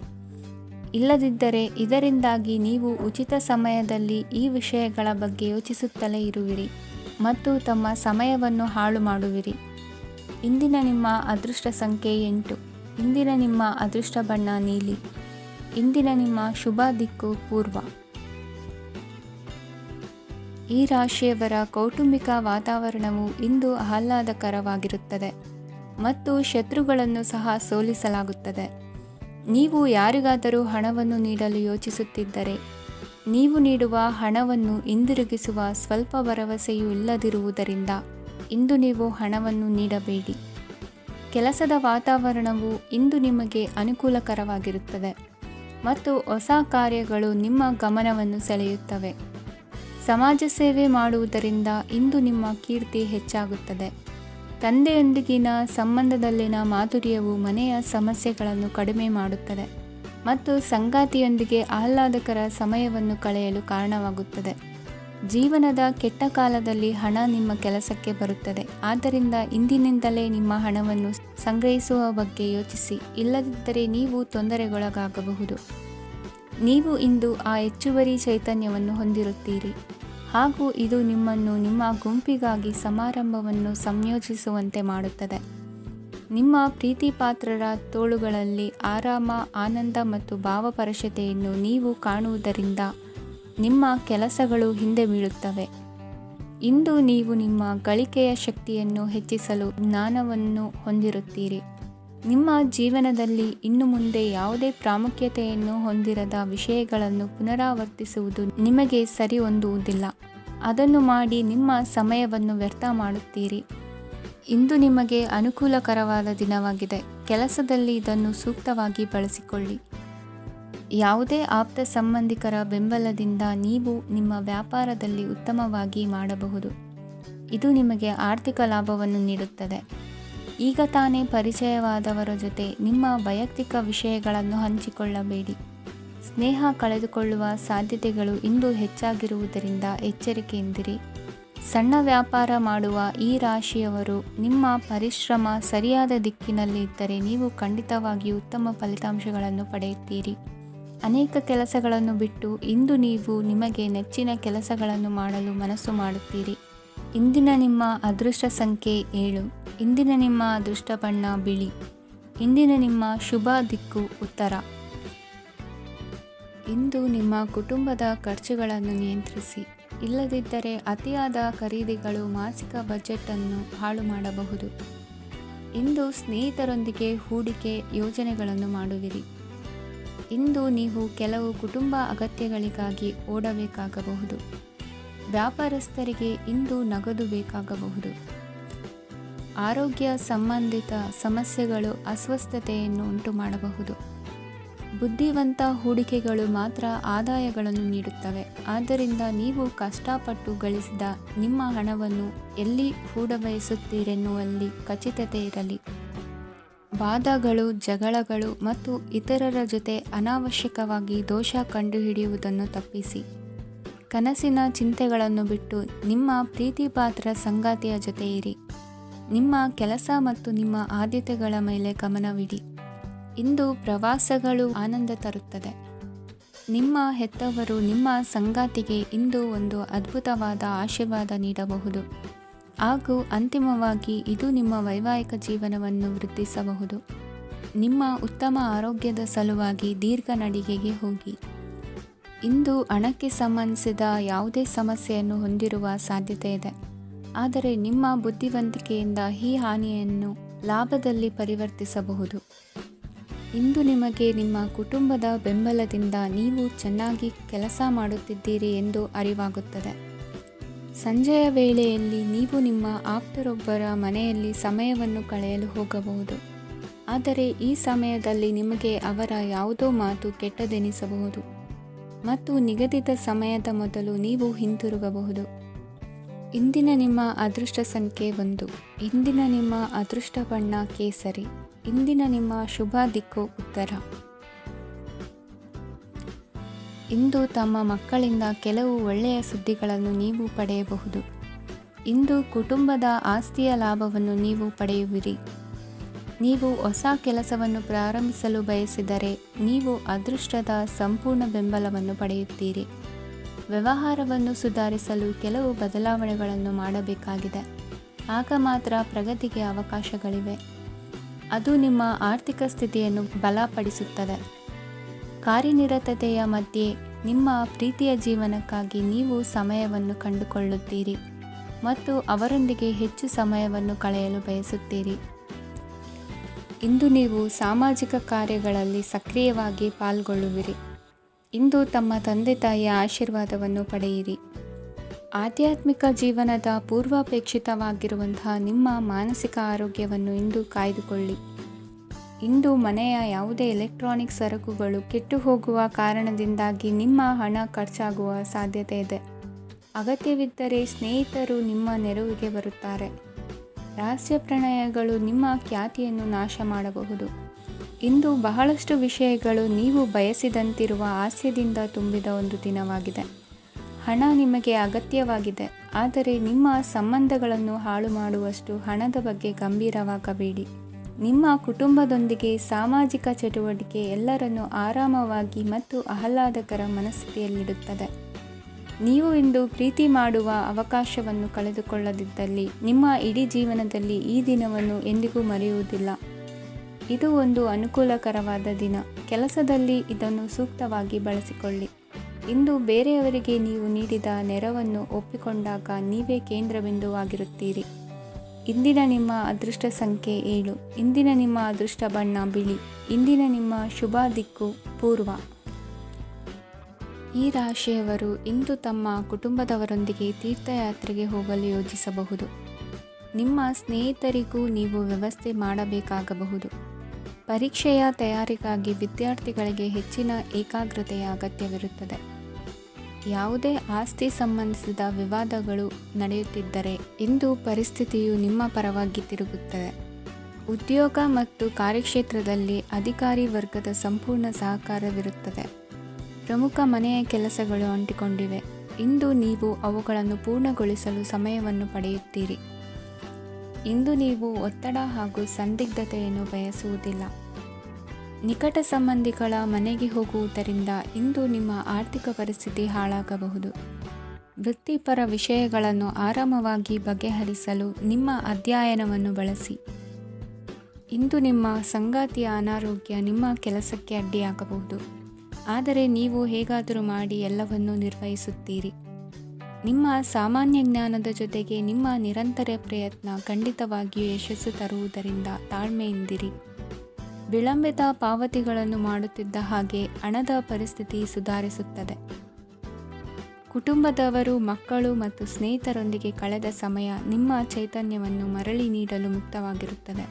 ಇಲ್ಲದಿದ್ದರೆ ಇದರಿಂದಾಗಿ ನೀವು ಉಚಿತ ಸಮಯದಲ್ಲಿ ಈ ವಿಷಯಗಳ ಬಗ್ಗೆ ಯೋಚಿಸುತ್ತಲೇ ಇರುವಿರಿ ಮತ್ತು ತಮ್ಮ ಸಮಯವನ್ನು ಹಾಳು ಮಾಡುವಿರಿ. ಇಂದಿನ ನಿಮ್ಮ ಅದೃಷ್ಟ ಸಂಖ್ಯೆ 8. ಇಂದಿನ ನಿಮ್ಮ ಅದೃಷ್ಟ ಬಣ್ಣ ನೀಲಿ. ಇಂದಿನ ನಿಮ್ಮ ಶುಭ ದಿಕ್ಕು ಪೂರ್ವ. ಈ ರಾಶಿಯವರ ಕೌಟುಂಬಿಕ ವಾತಾವರಣವು ಇಂದು ಆಹ್ಲಾದಕರವಾಗಿರುತ್ತದೆ ಮತ್ತು ಶತ್ರುಗಳನ್ನು ಸಹ ಸೋಲಿಸಲಾಗುತ್ತದೆ. ನೀವು ಯಾರಿಗಾದರೂ ಹಣವನ್ನು ನೀಡಲು ಯೋಚಿಸುತ್ತಿದ್ದರೆ, ನೀವು ನೀಡುವ ಹಣವನ್ನು ಹಿಂದಿರುಗಿಸುವ ಸ್ವಲ್ಪ ಭರವಸೆಯೂ ಇಲ್ಲದಿರುವುದರಿಂದ ಇಂದು ನೀವು ಹಣವನ್ನು ನೀಡಬೇಡಿ. ಕೆಲಸದ ವಾತಾವರಣವು ಇಂದು ನಿಮಗೆ ಅನುಕೂಲಕರವಾಗಿರುತ್ತದೆ ಮತ್ತು ಹೊಸ ಕಾರ್ಯಗಳು ನಿಮ್ಮ ಗಮನವನ್ನು ಸೆಳೆಯುತ್ತವೆ. ಸಮಾಜ ಸೇವೆ ಮಾಡುವುದರಿಂದ ಇಂದು ನಿಮ್ಮ ಕೀರ್ತಿ ಹೆಚ್ಚಾಗುತ್ತದೆ. ತಂದೆಯೊಂದಿಗಿನ ಸಂಬಂಧದಲ್ಲಿನ ಮಾಧುರ್ಯವು ಮನೆಯ ಸಮಸ್ಯೆಗಳನ್ನು ಕಡಿಮೆ ಮಾಡುತ್ತದೆ ಮತ್ತು ಸಂಗಾತಿಯೊಂದಿಗೆ ಆಹ್ಲಾದಕರ ಸಮಯವನ್ನು ಕಳೆಯಲು ಕಾರಣವಾಗುತ್ತದೆ. ಜೀವನದ ಕೆಟ್ಟ ಕಾಲದಲ್ಲಿ ಹಣ ನಿಮ್ಮ ಕೆಲಸಕ್ಕೆ ಬರುತ್ತದೆ. ಆದ್ದರಿಂದ ಇಂದಿನಿಂದಲೇ ನಿಮ್ಮ ಹಣವನ್ನು ಸಂಗ್ರಹಿಸುವ ಬಗ್ಗೆ ಯೋಚಿಸಿ, ಇಲ್ಲದಿದ್ದರೆ ನೀವು ತೊಂದರೆಗೊಳಗಾಗಬಹುದು. ನೀವು ಇಂದು ಆ ಹೆಚ್ಚುವರಿ ಚೈತನ್ಯವನ್ನು ಹೊಂದಿರುತ್ತೀರಿ ಹಾಗೂ ಇದು ನಿಮ್ಮನ್ನು ನಿಮ್ಮ ಗುಂಪಿಗಾಗಿ ಸಮಾರಂಭವನ್ನು ಸಂಯೋಜಿಸುವಂತೆ ಮಾಡುತ್ತದೆ. ನಿಮ್ಮ ಪ್ರೀತಿಪಾತ್ರರ ತೋಳುಗಳಲ್ಲಿ ಆರಾಮ, ಆನಂದ ಮತ್ತು ಭಾವಪರಶತೆಯನ್ನು ನೀವು ಕಾಣುವುದರಿಂದ ನಿಮ್ಮ ಕೆಲಸಗಳು ಹಿಂದೆ ಬೀಳುತ್ತವೆ. ಇಂದು ನೀವು ನಿಮ್ಮ ಗಳಿಕೆಯ ಶಕ್ತಿಯನ್ನು ಹೆಚ್ಚಿಸಲು ಜ್ಞಾನವನ್ನು ಹೊಂದಿರುತ್ತೀರಿ. ನಿಮ್ಮ ಜೀವನದಲ್ಲಿ ಇನ್ನು ಮುಂದೆ ಯಾವುದೇ ಪ್ರಾಮುಖ್ಯತೆಯನ್ನು ಹೊಂದಿರದ ವಿಷಯಗಳನ್ನು ಪುನರಾವರ್ತಿಸುವುದು ನಿಮಗೆ ಸರಿ ಹೊಂದುವುದಿಲ್ಲ. ಅದನ್ನು ಮಾಡಿ ನಿಮ್ಮ ಸಮಯವನ್ನು ವ್ಯರ್ಥ ಮಾಡುತ್ತೀರಿ. ಇಂದು ನಿಮಗೆ ಅನುಕೂಲಕರವಾದ ದಿನವಾಗಿದೆ. ಕೆಲಸದಲ್ಲಿ ಇದನ್ನು ಸೂಕ್ತವಾಗಿ ಬಳಸಿಕೊಳ್ಳಿ. ಯಾವುದೇ ಆಪ್ತ ಸಂಬಂಧಿಕರ ಬೆಂಬಲದಿಂದ ನೀವು ನಿಮ್ಮ ವ್ಯಾಪಾರದಲ್ಲಿ ಉತ್ತಮವಾಗಿ ಮಾಡಬಹುದು. ಇದು ನಿಮಗೆ ಆರ್ಥಿಕ ಲಾಭವನ್ನು ನೀಡುತ್ತದೆ. ಈಗ ತಾನೇ ಪರಿಚಯವಾದವರ ಜೊತೆ ನಿಮ್ಮ ವೈಯಕ್ತಿಕ ವಿಷಯಗಳನ್ನು ಹಂಚಿಕೊಳ್ಳಬೇಡಿ. ಸ್ನೇಹ ಕಳೆದುಕೊಳ್ಳುವ ಸಾಧ್ಯತೆಗಳು ಇಂದು ಹೆಚ್ಚಾಗಿರುವುದರಿಂದ ಎಚ್ಚರಿಕೆಯಿಂದಿರಿ. ಸಣ್ಣ ವ್ಯಾಪಾರ ಮಾಡುವ ಈ ರಾಶಿಯವರು ನಿಮ್ಮ ಪರಿಶ್ರಮ ಸರಿಯಾದ ದಿಕ್ಕಿನಲ್ಲಿ ಇದ್ದರೆ ನೀವು ಖಂಡಿತವಾಗಿಯೂ ಉತ್ತಮ ಫಲಿತಾಂಶಗಳನ್ನು ಪಡೆಯುತ್ತೀರಿ. ಅನೇಕ ಕೆಲಸಗಳನ್ನು ಬಿಟ್ಟು ಇಂದು ನೀವು ನಿಮಗೆ ನೆಚ್ಚಿನ ಕೆಲಸಗಳನ್ನು ಮಾಡಲು ಮನಸ್ಸು ಮಾಡುತ್ತೀರಿ. ಇಂದಿನ ನಿಮ್ಮ ಅದೃಷ್ಟ ಸಂಖ್ಯೆ 7. ಇಂದಿನ ನಿಮ್ಮ ಅದೃಷ್ಟ ಬಣ್ಣ ಬಿಳಿ. ಇಂದಿನ ನಿಮ್ಮ ಶುಭ ದಿಕ್ಕು ಉತ್ತರ. ಇಂದು ನಿಮ್ಮ ಕುಟುಂಬದ ಖರ್ಚುಗಳನ್ನು ನಿಯಂತ್ರಿಸಿ. ಇಲ್ಲದಿದ್ದರೆ ಅತಿಯಾದ ಖರೀದಿಗಳು ಮಾಸಿಕ ಬಜೆಟನ್ನು ಹಾಳು ಮಾಡಬಹುದು. ಇಂದು ಸ್ನೇಹಿತರೊಂದಿಗೆ ಹೂಡಿಕೆ ಯೋಜನೆಗಳನ್ನು ಮಾಡುವಿರಿ. ಇಂದು ನೀವು ಕೆಲವು ಕುಟುಂಬ ಅಗತ್ಯಗಳಿಗಾಗಿ ಓಡಬೇಕಾಗಬಹುದು. ವ್ಯಾಪಾರಸ್ಥರಿಗೆ ಇಂದು ನಗದು ಬೇಕಾಗಬಹುದು. ಆರೋಗ್ಯ ಸಂಬಂಧಿತ ಸಮಸ್ಯೆಗಳು ಅಸ್ವಸ್ಥತೆಯನ್ನು ಉಂಟುಮಾಡಬಹುದು. ಬುದ್ಧಿವಂತ ಹೂಡಿಕೆಗಳು ಮಾತ್ರ ಆದಾಯಗಳನ್ನು ನೀಡುತ್ತವೆ. ಆದ್ದರಿಂದ ನೀವು ಕಷ್ಟಪಟ್ಟು ಗಳಿಸಿದ ನಿಮ್ಮ ಹಣವನ್ನು ಎಲ್ಲಿ ಹೂಡಬಯಸುತ್ತೀರೆನ್ನುವಲ್ಲಿ ಖಚಿತತೆ ಇರಲಿ. ವಾದಗಳು, ಜಗಳಗಳು ಮತ್ತು ಇತರರ ಜೊತೆ ಅನಾವಶ್ಯಕವಾಗಿ ದೋಷ ಕಂಡುಹಿಡಿಯುವುದನ್ನು ತಪ್ಪಿಸಿ. ಕನಸಿನ ಚಿಂತೆಗಳನ್ನು ಬಿಟ್ಟು ನಿಮ್ಮ ಪ್ರೀತಿಪಾತ್ರ ಸಂಗಾತಿಯ ಜೊತೆ ಇರಿ. ನಿಮ್ಮ ಕೆಲಸ ಮತ್ತು ನಿಮ್ಮ ಆದ್ಯತೆಗಳ ಮೇಲೆ ಗಮನವಿಡಿ. ಇಂದು ಪ್ರವಾಸಗಳು ಆನಂದ ತರುತ್ತದೆ. ನಿಮ್ಮ ಹೆತ್ತವರು ನಿಮ್ಮ ಸಂಗಾತಿಗೆ ಇಂದು ಒಂದು ಅದ್ಭುತವಾದ ಆಶೀರ್ವಾದ ನೀಡಬಹುದು ಹಾಗೂ ಅಂತಿಮವಾಗಿ ಇದು ನಿಮ್ಮ ವೈವಾಹಿಕ ಜೀವನವನ್ನು ವೃದ್ಧಿಸಬಹುದು. ನಿಮ್ಮ ಉತ್ತಮ ಆರೋಗ್ಯದ ಸಲುವಾಗಿ ದೀರ್ಘ ನಡಿಗೆಗೆ ಹೋಗಿ. ಇಂದು ಹಣಕ್ಕೆ ಸಂಬಂಧಿಸಿದ ಯಾವುದೇ ಸಮಸ್ಯೆಯನ್ನು ಹೊಂದಿರುವ ಸಾಧ್ಯತೆ ಇದೆ. ಆದರೆ ನಿಮ್ಮ ಬುದ್ಧಿವಂತಿಕೆಯಿಂದ ಈ ಹಾನಿಯನ್ನು ಲಾಭದಲ್ಲಿ ಪರಿವರ್ತಿಸಬಹುದು. ಇಂದು ನಿಮಗೆ ನಿಮ್ಮ ಕುಟುಂಬದ ಬೆಂಬಲದಿಂದ ನೀವು ಚೆನ್ನಾಗಿ ಕೆಲಸ ಮಾಡುತ್ತಿದ್ದೀರಿ ಎಂದು ಅರಿವಾಗುತ್ತದೆ. ಸಂಜೆಯ ವೇಳೆಯಲ್ಲಿ ನೀವು ನಿಮ್ಮ ಆಪ್ತರೊಬ್ಬರ ಮನೆಯಲ್ಲಿ ಸಮಯವನ್ನು ಕಳೆಯಲು ಹೋಗಬಹುದು. ಆದರೆ ಈ ಸಮಯದಲ್ಲಿ ನಿಮಗೆ ಅವರ ಯಾವುದೋ ಮಾತು ಕೆಟ್ಟದೆನಿಸಬಹುದು ಮತ್ತು ನಿಗದಿತ ಸಮಯದ ಮೊದಲು ನೀವು ಹಿಂತಿರುಗಬಹುದು. ಇಂದಿನ ನಿಮ್ಮ ಅದೃಷ್ಟ ಸಂಖ್ಯೆ 1. ಇಂದಿನ ನಿಮ್ಮ ಅದೃಷ್ಟ ಬಣ್ಣ ಕೇಸರಿ. ಇಂದಿನ ನಿಮ್ಮ ಶುಭ ದಿಕ್ಕು ಉತ್ತರ. ಇಂದು ತಮ್ಮ ಮಕ್ಕಳಿಂದ ಕೆಲವು ಒಳ್ಳೆಯ ಸುದ್ದಿಗಳನ್ನು ನೀವು ಪಡೆಯಬಹುದು. ಇಂದು ಕುಟುಂಬದ ಆಸ್ತಿಯ ಲಾಭವನ್ನು ನೀವು ಪಡೆಯುವಿರಿ. ನೀವು ಹೊಸ ಕೆಲಸವನ್ನು ಪ್ರಾರಂಭಿಸಲು ಬಯಸಿದರೆ ನೀವು ಅದೃಷ್ಟದ ಸಂಪೂರ್ಣ ಬೆಂಬಲವನ್ನು ಪಡೆಯುತ್ತೀರಿ. ವ್ಯವಹಾರವನ್ನು ಸುಧಾರಿಸಲು ಕೆಲವು ಬದಲಾವಣೆಗಳನ್ನು ಮಾಡಬೇಕಾಗಿದೆ. ಆಗ ಮಾತ್ರ ಪ್ರಗತಿಗೆ ಅವಕಾಶಗಳಿವೆ. ಅದು ನಿಮ್ಮ ಆರ್ಥಿಕ ಸ್ಥಿತಿಯನ್ನು ಬಲಪಡಿಸುತ್ತದೆ. ಕಾರ್ಯನಿರತತೆಯ ಮಧ್ಯೆ ನಿಮ್ಮ ಪ್ರೀತಿಯ ಜೀವನಕ್ಕಾಗಿ ನೀವು ಸಮಯವನ್ನು ಕಂಡುಕೊಳ್ಳುತ್ತೀರಿ ಮತ್ತು ಅವರೊಂದಿಗೆ ಹೆಚ್ಚು ಸಮಯವನ್ನು ಕಳೆಯಲು ಬಯಸುತ್ತೀರಿ. ಇಂದು ನೀವು ಸಾಮಾಜಿಕ ಕಾರ್ಯಗಳಲ್ಲಿ ಸಕ್ರಿಯವಾಗಿ ಪಾಲ್ಗೊಳ್ಳುವಿರಿ. ಇಂದು ತಮ್ಮ ತಂದೆ ತಾಯಿಯ ಆಶೀರ್ವಾದವನ್ನು ಪಡೆಯಿರಿ. ಆಧ್ಯಾತ್ಮಿಕ ಜೀವನದ ಪೂರ್ವಾಪೇಕ್ಷಿತವಾಗಿರುವಂತಹ ನಿಮ್ಮ ಮಾನಸಿಕ ಆರೋಗ್ಯವನ್ನು ಇಂದು ಕಾಯ್ದುಕೊಳ್ಳಿ. ಇಂದು ಮನೆಯ ಯಾವುದೇ ಎಲೆಕ್ಟ್ರಾನಿಕ್ ಸರಕುಗಳು ಕೆಟ್ಟು ಹೋಗುವ ಕಾರಣದಿಂದಾಗಿ ನಿಮ್ಮ ಹಣ ಖರ್ಚಾಗುವ ಸಾಧ್ಯತೆ ಇದೆ. ಅಗತ್ಯವಿದ್ದರೆ ಸ್ನೇಹಿತರು ನಿಮ್ಮ ನೆರವಿಗೆ ಬರುತ್ತಾರೆ. ರಹಸ್ಯ ಪ್ರಣಯಗಳು ನಿಮ್ಮ ಖ್ಯಾತಿಯನ್ನು ನಾಶ ಮಾಡಬಹುದು. ಇಂದು ಬಹಳಷ್ಟು ವಿಷಯಗಳು ನೀವು ಬಯಸಿದಂತಿರುವ ಹಾಸ್ಯದಿಂದ ತುಂಬಿದ ಒಂದು ದಿನವಾಗಿದೆ. ಹಣ ನಿಮಗೆ ಅಗತ್ಯವಾಗಿದೆ, ಆದರೆ ನಿಮ್ಮ ಸಂಬಂಧಗಳನ್ನು ಹಾಳು ಮಾಡುವಷ್ಟು ಹಣದ ಬಗ್ಗೆ ಗಂಭೀರವಾಗಬೇಡಿ. ನಿಮ್ಮ ಕುಟುಂಬದೊಂದಿಗೆ ಸಾಮಾಜಿಕ ಚಟುವಟಿಕೆ ಎಲ್ಲರನ್ನೂ ಆರಾಮವಾಗಿ ಮತ್ತು ಆಹ್ಲಾದಕರ ಮನಸ್ಥಿತಿಯಲ್ಲಿಡುತ್ತದೆ. ನೀವು ಇಂದು ಪ್ರೀತಿ ಮಾಡುವ ಅವಕಾಶವನ್ನು ಕಳೆದುಕೊಳ್ಳದಿದ್ದಲ್ಲಿ ನಿಮ್ಮ ಇಡೀ ಜೀವನದಲ್ಲಿ ಈ ದಿನವನ್ನು ಎಂದಿಗೂ ಮರೆಯುವುದಿಲ್ಲ. ಇದು ಒಂದು ಅನುಕೂಲಕರವಾದ ದಿನ. ಕೆಲಸದಲ್ಲಿ ಇದನ್ನು ಸೂಕ್ತವಾಗಿ ಬಳಸಿಕೊಳ್ಳಿ. ಇಂದು ಬೇರೆಯವರಿಗೆ ನೀವು ನೀಡಿದ ನೆರವನ್ನು ಒಪ್ಪಿಕೊಂಡಾಗ ನೀವೇ ಕೇಂದ್ರಬಿಂದುವಾಗಿರುತ್ತೀರಿ. ಇಂದಿನ ನಿಮ್ಮ ಅದೃಷ್ಟ ಸಂಖ್ಯೆ 7. ಇಂದಿನ ನಿಮ್ಮ ಅದೃಷ್ಟ ಬಣ್ಣ ಬಿಳಿ. ಇಂದಿನ ನಿಮ್ಮ ಶುಭ ದಿಕ್ಕು ಪೂರ್ವ. ಈ ರಾಶಿಯವರು ಇಂದು ತಮ್ಮ ಕುಟುಂಬದವರೊಂದಿಗೆ ತೀರ್ಥಯಾತ್ರೆಗೆ ಹೋಗಲು ಯೋಜಿಸಬಹುದು. ನಿಮ್ಮ ಸ್ನೇಹಿತರಿಗೂ ನೀವು ವ್ಯವಸ್ಥೆ ಮಾಡಬೇಕಾಗಬಹುದು. ಪರೀಕ್ಷೆಯ ತಯಾರಿಗಾಗಿ ವಿದ್ಯಾರ್ಥಿಗಳಿಗೆ ಹೆಚ್ಚಿನ ಏಕಾಗ್ರತೆಯ ಅಗತ್ಯವಿರುತ್ತದೆ. ಯಾವುದೇ ಆಸ್ತಿ ಸಂಬಂಧಿಸಿದ ವಿವಾದಗಳು ನಡೆಯುತ್ತಿದ್ದರೆ ಇಂದು ಪರಿಸ್ಥಿತಿಯು ನಿಮ್ಮ ಪರವಾಗಿ ತಿರುಗುತ್ತದೆ. ಉದ್ಯೋಗ ಮತ್ತು ಕಾರ್ಯಕ್ಷೇತ್ರದಲ್ಲಿ ಅಧಿಕಾರಿ ವರ್ಗದ ಸಂಪೂರ್ಣ ಸಹಕಾರವಿರುತ್ತದೆ. ಪ್ರಮುಖ ಮನೆಯ ಕೆಲಸಗಳು ಅಂಟಿಕೊಂಡಿವೆ. ಇಂದು ನೀವು ಅವುಗಳನ್ನು ಪೂರ್ಣಗೊಳಿಸಲು ಸಮಯವನ್ನು ಪಡೆಯುತ್ತೀರಿ. ಇಂದು ನೀವು ಒತ್ತಡ ಹಾಗೂ ಸಂದಿಗ್ಧತೆಯನ್ನು ಬಯಸುವುದಿಲ್ಲ. ನಿಕಟ ಸಂಬಂಧಿಗಳ ಮನೆಗೆ ಹೋಗುವುದರಿಂದ ಇಂದು ನಿಮ್ಮ ಆರ್ಥಿಕ ಪರಿಸ್ಥಿತಿ ಹಾಳಾಗಬಹುದು. ವೃತ್ತಿಪರ ವಿಷಯಗಳನ್ನು ಆರಾಮವಾಗಿ ಬಗೆಹರಿಸಲು ನಿಮ್ಮ ಅಧ್ಯಯನವನ್ನು ಬಳಸಿ. ಇಂದು ನಿಮ್ಮ ಸಂಗಾತಿಯ ಅನಾರೋಗ್ಯ ನಿಮ್ಮ ಕೆಲಸಕ್ಕೆ ಅಡ್ಡಿಯಾಗಬಹುದು, ಆದರೆ ನೀವು ಹೇಗಾದರೂ ಮಾಡಿ ಎಲ್ಲವನ್ನೂ ನಿರ್ವಹಿಸುತ್ತೀರಿ. ನಿಮ್ಮ ಸಾಮಾನ್ಯ ಜ್ಞಾನದ ಜೊತೆಗೆ ನಿಮ್ಮ ನಿರಂತರ ಪ್ರಯತ್ನ ಖಂಡಿತವಾಗಿಯೂ ಯಶಸ್ಸು ತರುವುದರಿಂದ ತಾಳ್ಮೆಯಿಂದಿರಿ. ವಿಳಂಬಿತ ಪಾವತಿಗಳನ್ನು ಮಾಡುತ್ತಿದ್ದ ಹಾಗೆ ಹಣದ ಪರಿಸ್ಥಿತಿ ಸುಧಾರಿಸುತ್ತದೆ. ಕುಟುಂಬದವರು, ಮಕ್ಕಳು ಮತ್ತು ಸ್ನೇಹಿತರೊಂದಿಗೆ ಕಳೆದ ಸಮಯ ನಿಮ್ಮ ಚೈತನ್ಯವನ್ನು ಮರಳಿ ನೀಡಲು ಮುಕ್ತವಾಗಿರುತ್ತದೆ.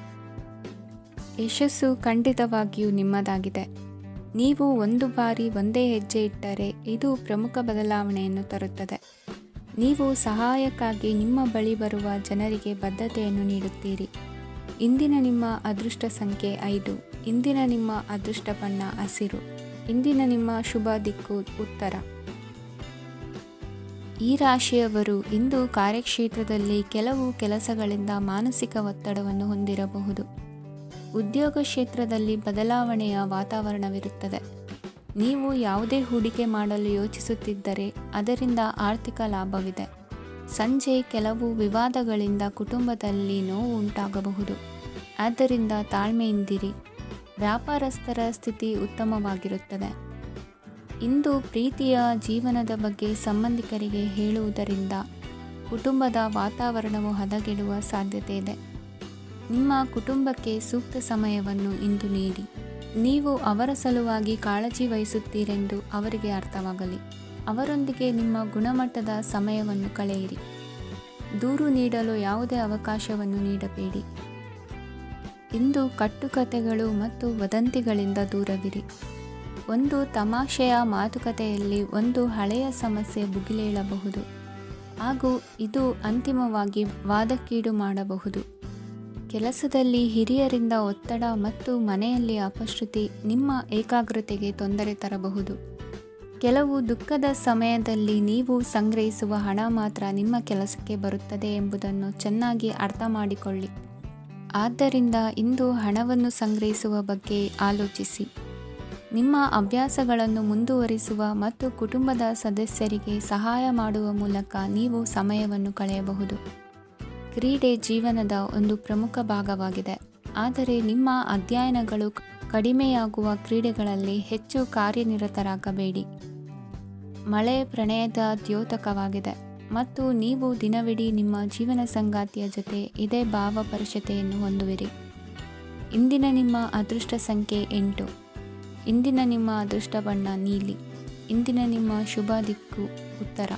ಯಶಸ್ಸು ಖಂಡಿತವಾಗಿಯೂ ನಿಮ್ಮದಾಗಿದೆ. ನೀವು ಒಂದು ಬಾರಿ ಒಂದೇ ಹೆಜ್ಜೆ ಇಟ್ಟರೆ ಇದು ಪ್ರಮುಖ ಬದಲಾವಣೆಯನ್ನು ತರುತ್ತದೆ. ನೀವು ಸಹಾಯಕ್ಕಾಗಿ ನಿಮ್ಮ ಬಳಿ ಬರುವ ಜನರಿಗೆ ಬದ್ಧತೆಯನ್ನು ನೀಡುತ್ತೀರಿ. ಇಂದಿನ ನಿಮ್ಮ ಅದೃಷ್ಟ ಸಂಖ್ಯೆ 5. ಇಂದಿನ ನಿಮ್ಮ ಅದೃಷ್ಟ ಬಣ್ಣ ಹಸಿರು. ಇಂದಿನ ನಿಮ್ಮ ಶುಭ ದಿಕ್ಕು ಉತ್ತರ. ಈ ರಾಶಿಯವರು ಇಂದು ಕಾರ್ಯಕ್ಷೇತ್ರದಲ್ಲಿ ಕೆಲವು ಕೆಲಸಗಳಿಂದ ಮಾನಸಿಕ ಒತ್ತಡವನ್ನು ಹೊಂದಿರಬಹುದು. ಉದ್ಯೋಗ ಕ್ಷೇತ್ರದಲ್ಲಿ ಬದಲಾವಣೆಯ ವಾತಾವರಣವಿರುತ್ತದೆ. ನೀವು ಯಾವುದೇ ಹೂಡಿಕೆ ಮಾಡಲು ಯೋಚಿಸುತ್ತಿದ್ದರೆ ಅದರಿಂದ ಆರ್ಥಿಕ ಲಾಭವಿದೆ. ಸಂಜೆ ಕೆಲವು ವಿವಾದಗಳಿಂದ ಕುಟುಂಬದಲ್ಲಿ ನೋವು ಉಂಟಾಗಬಹುದು, ಆದ್ದರಿಂದ ತಾಳ್ಮೆಯಿಂದಿರಿ. ವ್ಯಾಪಾರಸ್ಥರ ಸ್ಥಿತಿ ಉತ್ತಮವಾಗಿರುತ್ತದೆ. ಇಂದು ಪ್ರೀತಿಯ ಜೀವನದ ಬಗ್ಗೆ ಸಂಬಂಧಿಕರಿಗೆ ಹೇಳುವುದರಿಂದ ಕುಟುಂಬದ ವಾತಾವರಣವು ಹದಗೆಡುವ ಸಾಧ್ಯತೆ ಇದೆ. ನಿಮ್ಮ ಕುಟುಂಬಕ್ಕೆ ಸೂಕ್ತ ಸಮಯವನ್ನು ಇಂದು ನೀಡಿ. ನೀವು ಅವರ ಸಲುವಾಗಿ ಕಾಳಜಿ ವಹಿಸುತ್ತೀರೆಂದು ಅವರಿಗೆ ಅರ್ಥವಾಗಲಿ. ಅವರೊಂದಿಗೆ ನಿಮ್ಮ ಗುಣಮಟ್ಟದ ಸಮಯವನ್ನು ಕಳೆಯಿರಿ. ದೂರು ನೀಡಲು ಯಾವುದೇ ಅವಕಾಶವನ್ನು ನೀಡಬೇಡಿ. ಇಂದು ಕಟ್ಟುಕತೆಗಳು ಮತ್ತು ವದಂತಿಗಳಿಂದ ದೂರವಿರಿ. ಒಂದು ತಮಾಷೆಯ ಮಾತುಕತೆಯಲ್ಲಿ ಒಂದು ಹಳೆಯ ಸಮಸ್ಯೆ ಭುಗಿಲೇಳಬಹುದು ಹಾಗೂ ಇದು ಅಂತಿಮವಾಗಿ ವಾದಕ್ಕೀಡು ಮಾಡಬಹುದು. ಕೆಲಸದಲ್ಲಿ ಹಿರಿಯರಿಂದ ಒತ್ತಡ ಮತ್ತು ಮನೆಯಲ್ಲಿ ಅಪಶ್ರುತಿ ನಿಮ್ಮ ಏಕಾಗ್ರತೆಗೆ ತೊಂದರೆ ತರಬಹುದು. ಕೆಲವು ದುಃಖದ ಸಮಯದಲ್ಲಿ ನೀವು ಸಂಗ್ರಹಿಸುವ ಹಣ ಮಾತ್ರ ನಿಮ್ಮ ಕೆಲಸಕ್ಕೆ ಬರುತ್ತದೆ ಎಂಬುದನ್ನು ಚೆನ್ನಾಗಿ ಅರ್ಥ ಮಾಡಿಕೊಳ್ಳಿ. ಆದ್ದರಿಂದ ಇಂದು ಹಣವನ್ನು ಸಂಗ್ರಹಿಸುವ ಬಗ್ಗೆ ಆಲೋಚಿಸಿ. ನಿಮ್ಮ ಅಭ್ಯಾಸಗಳನ್ನು ಮುಂದುವರಿಸುವ ಮತ್ತು ಕುಟುಂಬದ ಸದಸ್ಯರಿಗೆ ಸಹಾಯ ಮಾಡುವ ಮೂಲಕ ನೀವು ಸಮಯವನ್ನು ಕಳೆಯಬಹುದು. ಕ್ರೀಡೆ ಜೀವನದ ಒಂದು ಪ್ರಮುಖ ಭಾಗವಾಗಿದೆ, ಆದರೆ ನಿಮ್ಮ ಅಧ್ಯಯನಗಳು ಕಡಿಮೆಯಾಗುವ ಕ್ರೀಡೆಗಳಲ್ಲಿ ಹೆಚ್ಚು ಕಾರ್ಯನಿರತರಾಗಬೇಡಿ. ಮಳೆ ಪ್ರಣಯದ ದ್ಯೋತಕವಾಗಿದೆ ಮತ್ತು ನೀವು ದಿನವಿಡೀ ನಿಮ್ಮ ಜೀವನ ಸಂಗಾತಿಯ ಜೊತೆ ಇದೇ ಭಾವಪರಶತೆಯನ್ನು ಹೊಂದುವಿರಿ. ಇಂದಿನ ನಿಮ್ಮ ಅದೃಷ್ಟ ಸಂಖ್ಯೆ 8. ಇಂದಿನ ನಿಮ್ಮ ಅದೃಷ್ಟ ಬಣ್ಣ ನೀಲಿ. ಇಂದಿನ ನಿಮ್ಮ ಶುಭ ದಿಕ್ಕು ಉತ್ತರ.